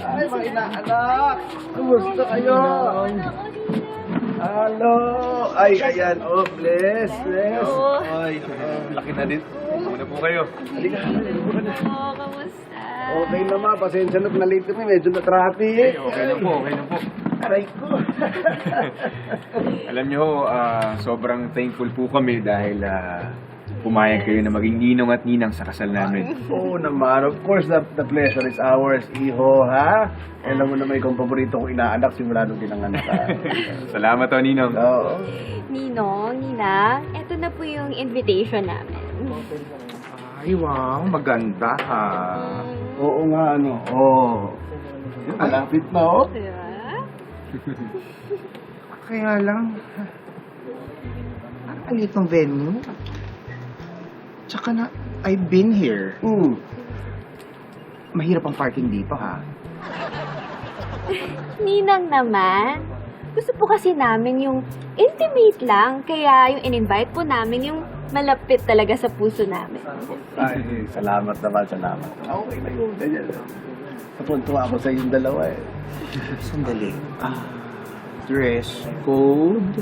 Ay, mga inaanak! Kumusta kayo? Hello! Ay, ayan. Oh, bless. Ay, laki na din. Muna po kayo. Halika, halika na. Oo, kamusta? Okay naman, pasensya na, na-late kami. Medyo na-traffic. Okay lang po, okay lang po. Aray ko. Alam niyo, sobrang thankful po kami dahil pumayag kayo na maging ninong at ninang sa kasal namin. Oo naman. Of course, the pleasure is ours, iho, ha? Alam mo naman ikaw ang paborito kong inaanak simula nung pinanganak ka. Salamat to, ninong. Oo. Ninong, Nina, eto na po yung invitation namin. Ay, wow, maganda ha. Oo nga, ano. Oo. Malapit na, oh. Diba? Kaya lang, ang itong venue. Tsaka na, I've been here. Mahirap ang parking dito ha. Ninang naman, gusto po kasi namin yung intimate lang, kaya yung in-invite po namin yung malapit talaga sa puso namin. Ay, salamat naman, salamat. Okay na yun, ganyan. Napuntuwa ako sa yung dalawa, eh. Sandali. Dress code.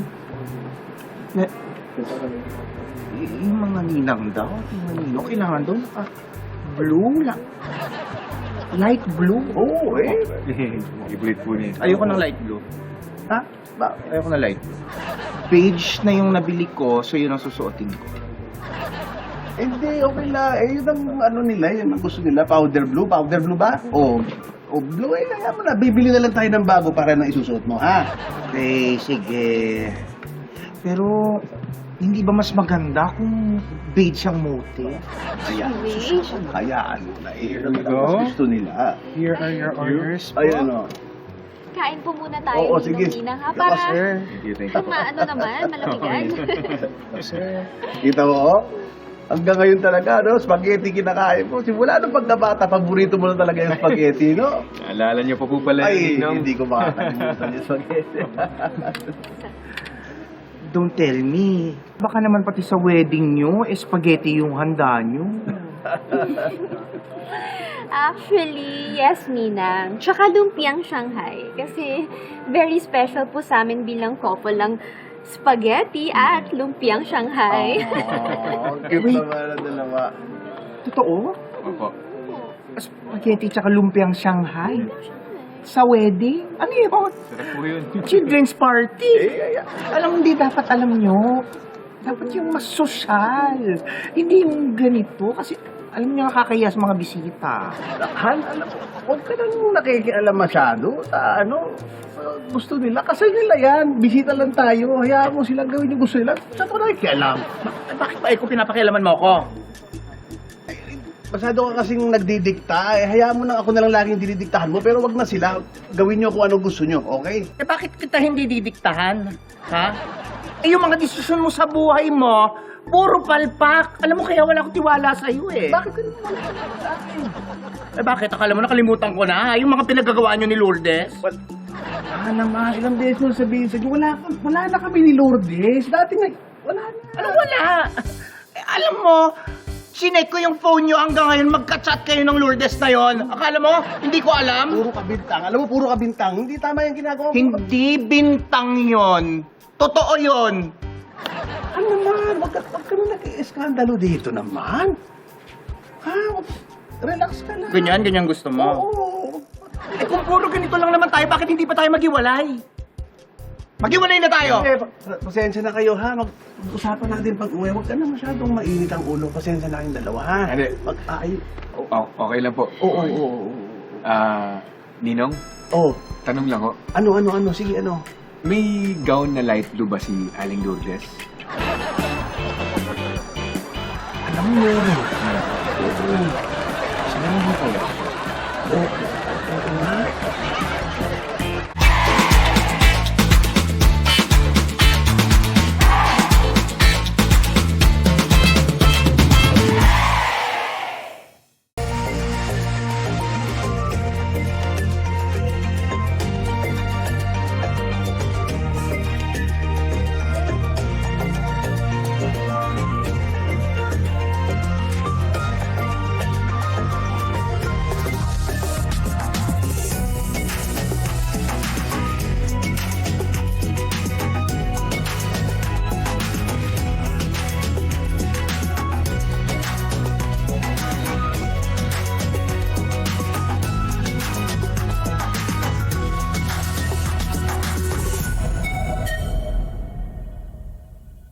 Yung mga ninang daw, yung mga ninong, kailangan doon blue lang. Light blue. Oo, eh. Iblit po niya. Ayoko ng light blue. Ha? Ba? Ayoko ng light blue. Beige na yung nabili ko, so yun ang susuotin ko. Hindi, okay na. Eh, yun ang ano nila, yun ang gusto nila. Powder blue. Powder blue ba? Oo. O blue, eh, kaya mo na. Bibili na lang tayo ng bago para na isusuot mo, ha? Okay, sige. Pero, hindi ba mas maganda kung beige ang motif? Beige? Hayaan mo na. Eh, yun Ito? ang gusto nila. Here are your orders. Ay, ano. Kain po muna tayo, Oo, Ninong, sige. Ninang, ha? Yes, Para Sir. Thank you. ano naman, malamigan. Sir. Kita mo, oh? Hanggang ngayon talaga, no? Spaghetti kinakain mo. Simula nung pagkabata, paborito mo na talaga yung spaghetti, no? Naalala niyo pa po pala Ay, ninong. hindi ko makakalimutan yung spaghetti. Don't tell me. Baka naman pati sa wedding nyo, spaghetti yung handa nyo. Actually, yes, Ninang. Tsaka lumpiang Shanghai. Kasi very special po sa amin bilang couple lang spaghetti at lumpiang Shanghai. Oh, cute naman ang dalawa. Totoo? Opo. Spaghetti tsaka lumpiang Shanghai. Sa wedding? Ano yun? Sarap po yun. Children's party. Eh, Alam mo, hindi dapat alam nyo. Dapat yung mas sosyal. Hindi yung ganito. Kasi alam nyo, nakakaya sa mga bisita. Han, alam mo, huwag ka nang nakikialam masyado. Gusto nila. Kasi nila yan. Bisita lang tayo. Hayaan mo silang gawin yung gusto nila. Saan ko nakikialam? Bakit ba ikaw pinapakialaman mo ako? Masyado ka kasing nagdidikta. Hayaan mo na ako na lang laging dinidiktahan mo. Pero wag na sila. Gawin nyo kung anong gusto nyo. Okay? Eh bakit kita hindi didiktahan? Ha? Eh yung mga desisyon mo sa buhay mo, puro palpak. Alam mo, kaya wala akong tiwala sa iyo eh. Bakit ka naman wala sa akin? Eh bakit? Akala mo nakalimutan ko na, yung mga pinagagawa nyo ni Lourdes? Naman, ilang beses mo sabihin sa inyo, wala na kami ni Lourdes. Dati nga, wala na. Ano wala? Eh, alam mo, sinek ko yung phone nyo hanggang ngayon, magka-chat kayo ng Lourdes na yon. Akala mo, hindi ko alam? Puro ka bintang. Alam mo, puro ka bintang. Hindi tama yung ginagawa mo. Hindi bintang yon. Totoo yon. Ano naman? Wag ka na nag-ieskandalo dito naman. Ha? Relax ka lang. Ganyan gusto mo? Oo. Eh kung puro ganito lang naman tayo, bakit hindi pa tayo maghiwalay? Maghiwalay na tayo! Eh, pasensya na kayo ha. Mag-usapan natin pag-uwi. Huwag ka na masyadong mainit ang ulo. Pasensya na kayong dalawa ha. Hindi. Okay lang po. Oo. Ninong, Oo. tanong lang ho. Ano? Sige, ano? May gown na light blue ba si Aling Lourdes? Alam mo yun. Oo. Sinabi ko. Oo nga.